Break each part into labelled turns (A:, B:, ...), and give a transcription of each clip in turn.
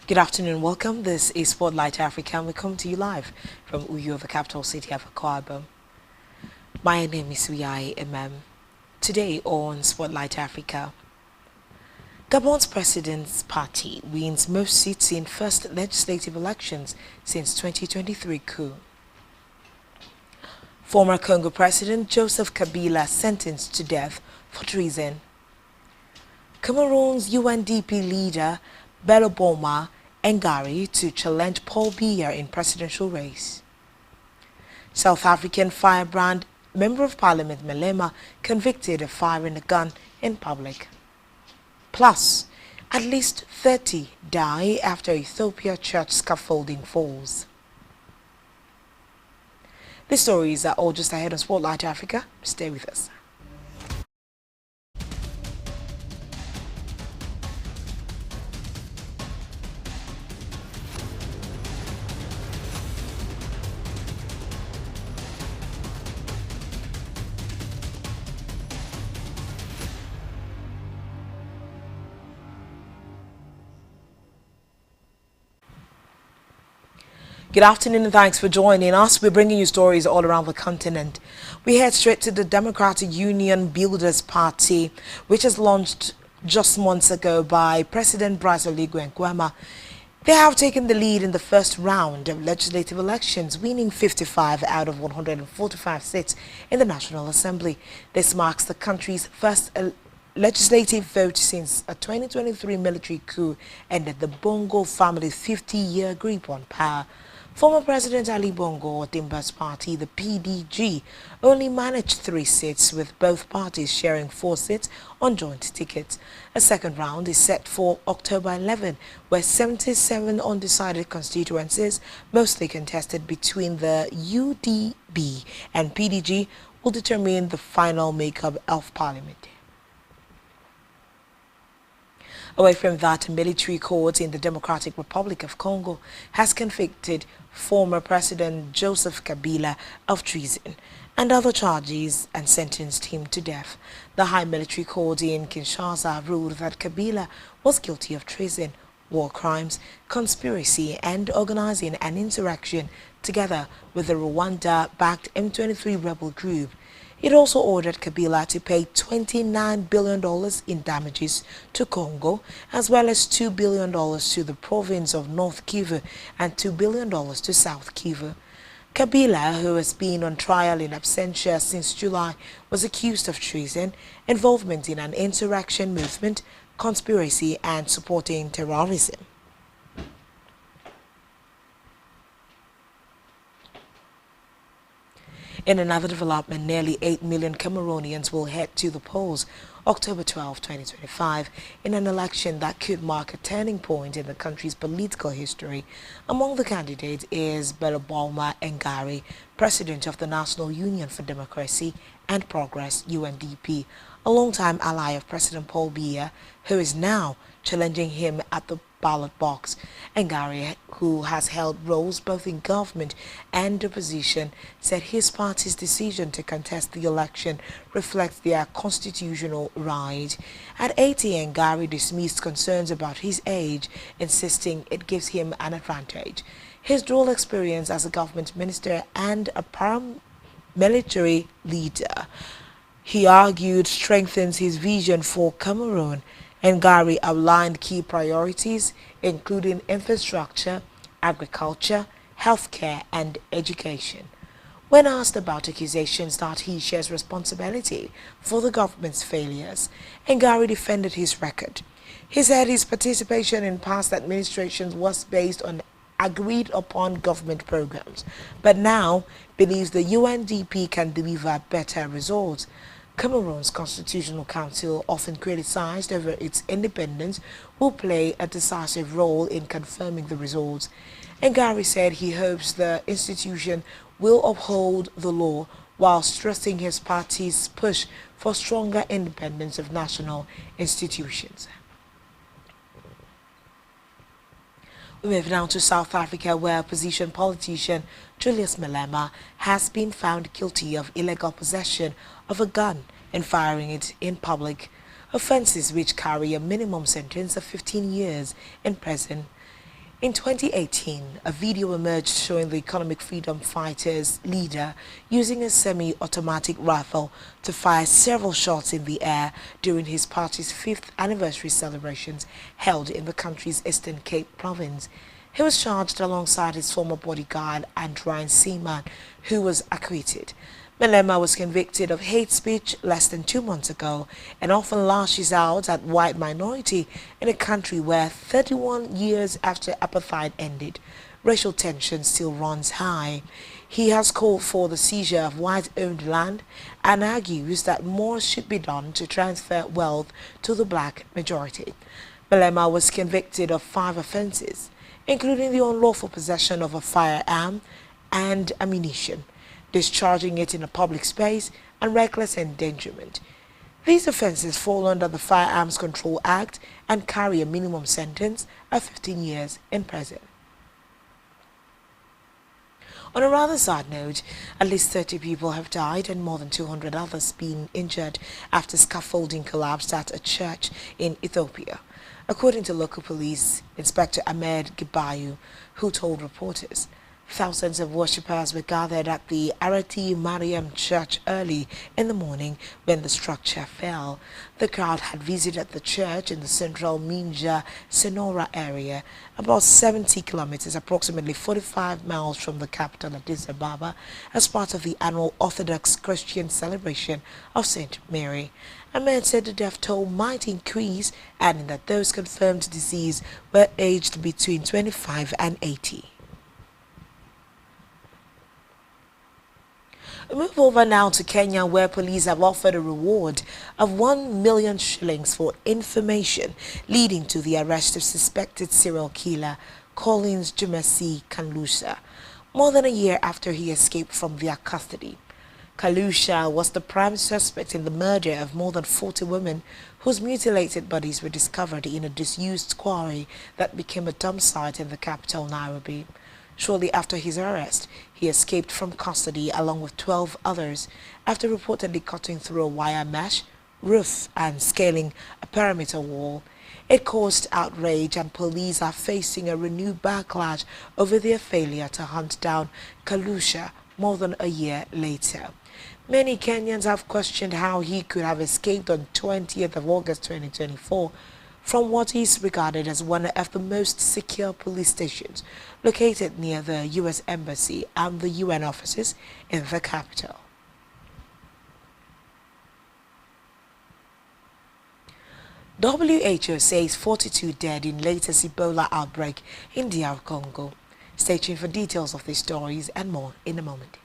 A: Good afternoon, welcome. This is Spotlight Africa and we come to you live from Uyo, the capital city of Akwa Ibom. My name is Uyai Emem. Today on Spotlight Africa, Gabon's president's party wins most seats in first legislative elections since 2023 coup. Former Congo President Joseph Kabila sentenced to death for treason. Cameroon's UNDP leader Beloboma Ngari to challenge Paul Biya in presidential race. South African firebrand Member of Parliament Malema convicted of firing a gun in public. Plus, at least 30 die after Ethiopia church scaffolding falls. These stories are all just ahead on Spotlight Africa. Stay with us. Good afternoon and thanks for joining us. We're bringing you stories all around the continent. We head straight to the Democratic Union Builders Party, which was launched just months ago by President Bryce Oligui Nguema. They have taken the lead in the first round of legislative elections, winning 55 out of 145 seats in the National Assembly. This marks the country's first legislative vote since a 2023 military coup ended the Bongo family's 50-year grip on power. Former President Ali Bongo Otimba's party, the PDG, only managed 3 seats, with both parties sharing 4 seats on joint tickets. A second round is set for October 11, where 77 undecided constituencies, mostly contested between the UDB and PDG, will determine the final makeup of parliament. Away from that, a military court in the Democratic Republic of Congo has convicted former President Joseph Kabila of treason and other charges and sentenced him to death. The High Military Court in Kinshasa ruled that Kabila was guilty of treason, war crimes, conspiracy and organizing an insurrection together with the Rwanda-backed M23 rebel group. It also ordered Kabila to pay $29 billion in damages to Congo, as well as $2 billion to the province of North Kivu and $2 billion to South Kivu. Kabila, who has been on trial in absentia since July, was accused of treason, involvement in an insurrection movement, conspiracy and supporting terrorism. In another development, nearly 8 million Cameroonians will head to the polls October 12, 2025, in an election that could mark a turning point in the country's political history. Among the candidates is Beloboma Ngari, president of the National Union for Democracy and Progress, UNDP, a longtime ally of President Paul Biya, who is now challenging him at the ballot box. Ngari, who has held roles both in government and opposition, said his party's decision to contest the election reflects their constitutional right. At 80, Ngari dismissed concerns about his age, insisting it gives him an advantage. His dual experience as a government minister and a paramilitary leader, he argued, strengthens his vision for Cameroon. Ngari outlined key priorities, including infrastructure, agriculture, healthcare, and education. When asked about accusations that he shares responsibility for the government's failures, Ngari defended his record. He said his participation in past administrations was based on agreed-upon government programs, but now believes the UNDP can deliver better results. Cameroon's Constitutional Council, often criticized over its independence, will play a decisive role in confirming the results. Ngari said he hopes the institution will uphold the law while stressing his party's push for stronger independence of national institutions. We move now to South Africa, where opposition politician Julius Malema has been found guilty of illegal possession of a gun and firing it in public, offences which carry a minimum sentence of 15 years in prison. In 2018, a video emerged showing the economic freedom fighters leader using a semi-automatic rifle to fire several shots in the air during his party's 5th anniversary celebrations held in the country's Eastern Cape province. He was charged alongside his former bodyguard Andrine Seaman, who was acquitted. Malema was convicted of hate speech less than 2 months ago and often lashes out at white minority in a country where 31 years after apartheid ended, racial tension still runs high. He has called for the seizure of white-owned land and argues that more should be done to transfer wealth to the black majority. Malema was convicted of 5 offenses, including the unlawful possession of a firearm and ammunition, discharging it in a public space, and reckless endangerment. These offences fall under the Firearms Control Act and carry a minimum sentence of 15 years in prison. On a rather sad note, at least 30 people have died and more than 200 others been injured after scaffolding collapsed at a church in Ethiopia, according to local police Inspector Ahmed Gibayu, who told reporters. Thousands of worshippers were gathered at the Arati Mariam Church early in the morning when the structure fell. The crowd had visited the church in the central Minja Senora area, about 70 kilometers, approximately 45 miles from the capital Addis Ababa, as part of the annual Orthodox Christian celebration of St. Mary. Ahmed said the death toll might increase, adding that those confirmed deceased were aged between 25 and 80. We move over now to Kenya, where police have offered a reward of 1 million shillings for information leading to the arrest of suspected serial killer Collins Jumasi Kalusha, more than a year after he escaped from their custody. Kalusha was the prime suspect in the murder of more than 40 women whose mutilated bodies were discovered in a disused quarry that became a dump site in the capital, Nairobi. Shortly after his arrest, he escaped from custody along with 12 others after reportedly cutting through a wire mesh roof and scaling a perimeter wall. It caused outrage, and police are facing a renewed backlash over their failure to hunt down Kalusha more than a year later. Many Kenyans have questioned how he could have escaped on 20th of August 2024 from what is regarded as one of the most secure police stations located near the U.S. Embassy and the UN offices in the capital. WHO says 42 dead in latest Ebola outbreak in DR Congo. Stay tuned for details of these stories and more in a moment.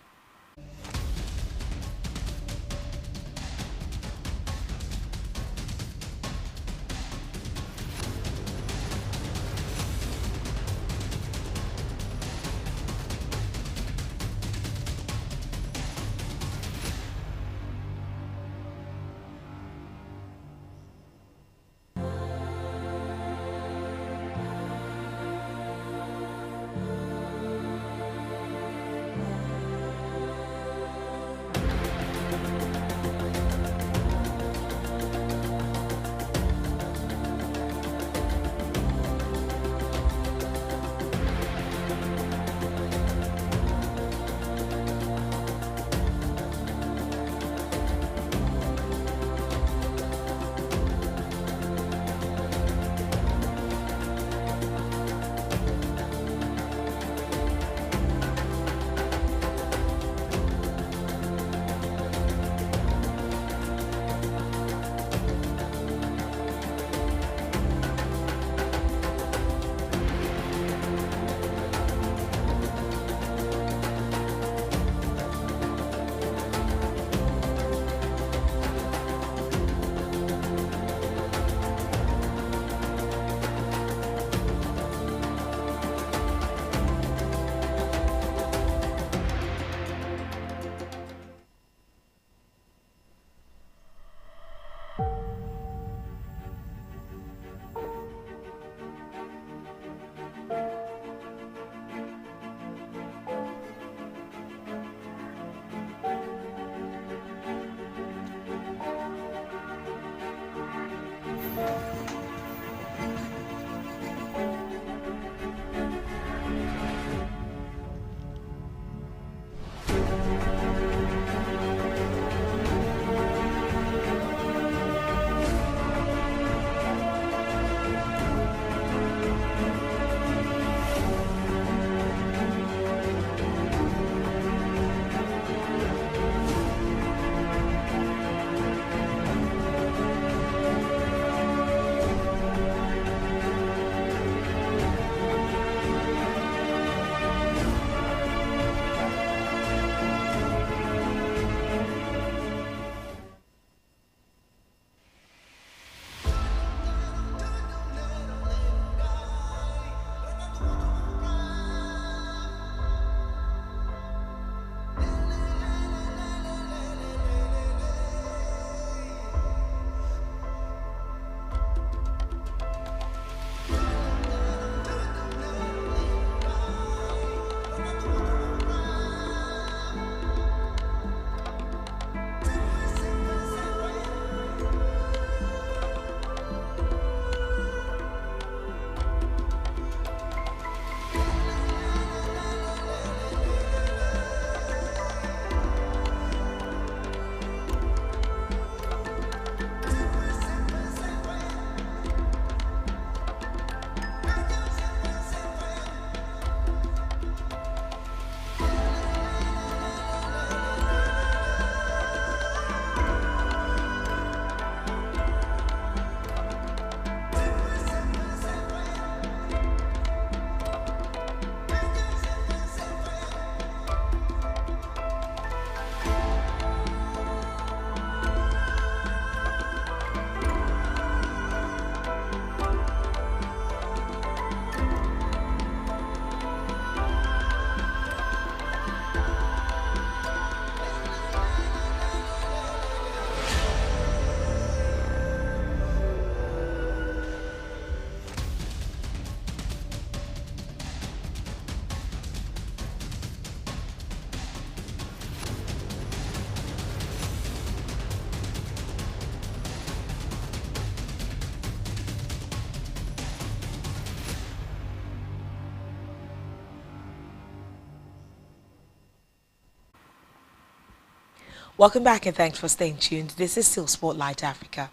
A: Welcome back and thanks for staying tuned. This is still Spotlight Africa.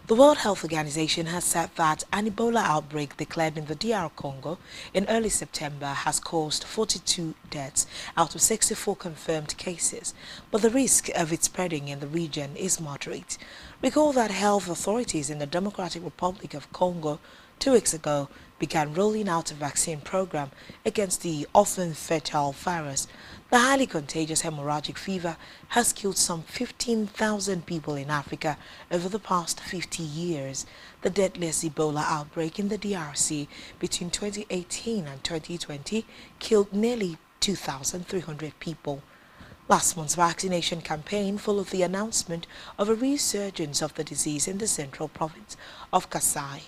A: The World Health Organization has said that an Ebola outbreak declared in the DR Congo in early September has caused 42 deaths out of 64 confirmed cases, but the risk of it spreading in the region is moderate. Recall that health authorities in the Democratic Republic of Congo 2 weeks ago began rolling out a vaccine program against the often fatal virus. The highly contagious hemorrhagic fever has killed some 15,000 people in Africa over the past 50 years. The deadliest Ebola outbreak in the DRC between 2018 and 2020 killed nearly 2,300 people. Last month's vaccination campaign followed the announcement of a resurgence of the disease in the central province of Kasai.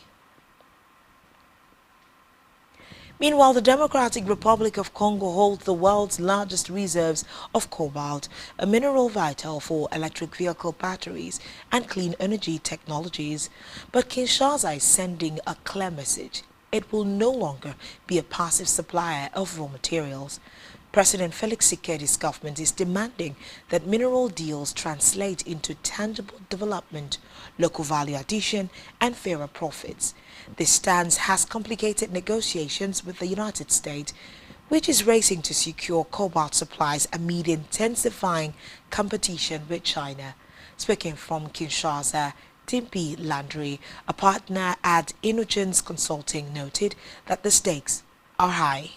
A: Meanwhile, the Democratic Republic of Congo holds the world's largest reserves of cobalt, a mineral vital for electric vehicle batteries and clean energy technologies. But Kinshasa is sending a clear message. It will no longer be a passive supplier of raw materials. President Felix Tshisekedi's government is demanding that mineral deals translate into tangible development, local value addition, and fairer profits. This stance has complicated negotiations with the United States, which is racing to secure cobalt supplies amid intensifying competition with China. Speaking from Kinshasa, Timpi Landry, a partner at Innogens Consulting, noted that the stakes are high.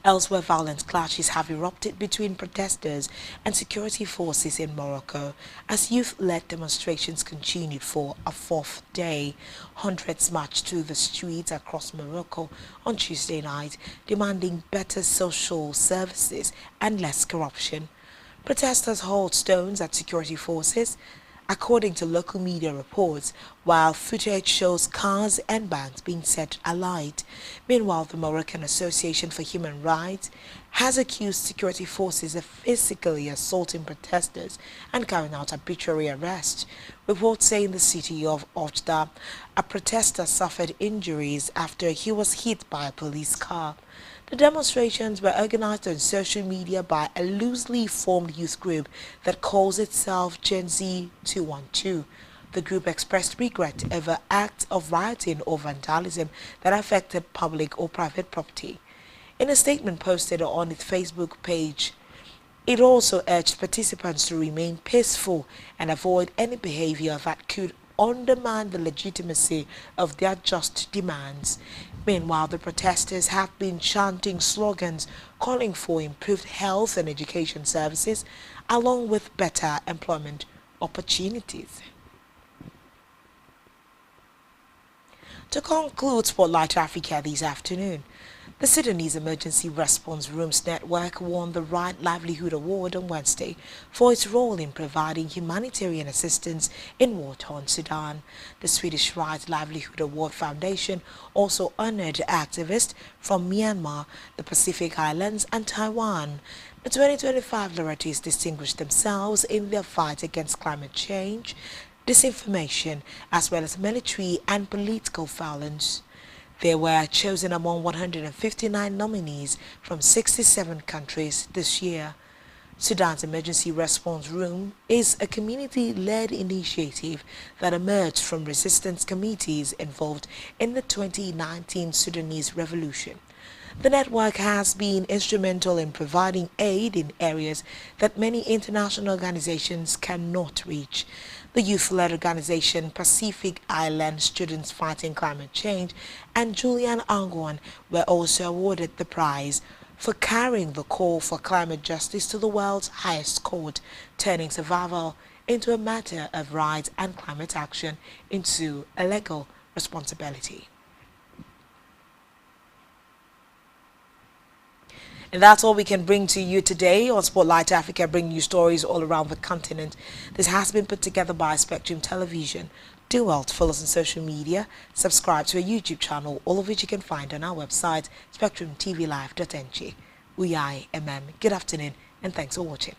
A: Elsewhere, violent clashes have erupted between protesters and security forces in Morocco as youth-led demonstrations continued for a fourth day. Hundreds marched through the streets across Morocco on Tuesday night, demanding better social services and less corruption. Protesters hurled stones at security forces, according to local media reports, while footage shows cars and banks being set alight. Meanwhile, the Moroccan Association for Human Rights has accused security forces of physically assaulting protesters and carrying out arbitrary arrests. Reports say in the city of Oujda, a protester suffered injuries after he was hit by a police car. The demonstrations were organized on social media by a loosely formed youth group that calls itself Gen Z 212. The group expressed regret over acts of rioting or vandalism that affected public or private property. In a statement posted on its Facebook page, it also urged participants to remain peaceful and avoid any behavior that could undermine the legitimacy of their just demands. Meanwhile, the protesters have been chanting slogans calling for improved health and education services, along with better employment opportunities. To conclude Spotlight Africa this afternoon, the Sudanese Emergency Response Rooms Network won the Right Livelihood Award on Wednesday for its role in providing humanitarian assistance in war-torn Sudan. The Swedish Right Livelihood Award Foundation also honored activists from Myanmar, the Pacific Islands, and Taiwan. The 2025 laureates distinguished themselves in their fight against climate change, disinformation, as well as military and political violence. They were chosen among 159 nominees from 67 countries this year. Sudan's Emergency Response Room is a community-led initiative that emerged from resistance committees involved in the 2019 Sudanese revolution. The network has been instrumental in providing aid in areas that many international organizations cannot reach. The youth-led organization Pacific Island Students Fighting Climate Change and Julian Angwan were also awarded the prize for carrying the call for climate justice to the world's highest court, turning survival into a matter of rights and climate action into a legal responsibility. And that's all we can bring to you today on Spotlight Africa, bringing you stories all around the continent. This has been put together by Spectrum Television. Do well to follow us on social media, subscribe to our YouTube channel, all of which you can find on our website, spectrumtvlive.ng. Good afternoon, and thanks for watching.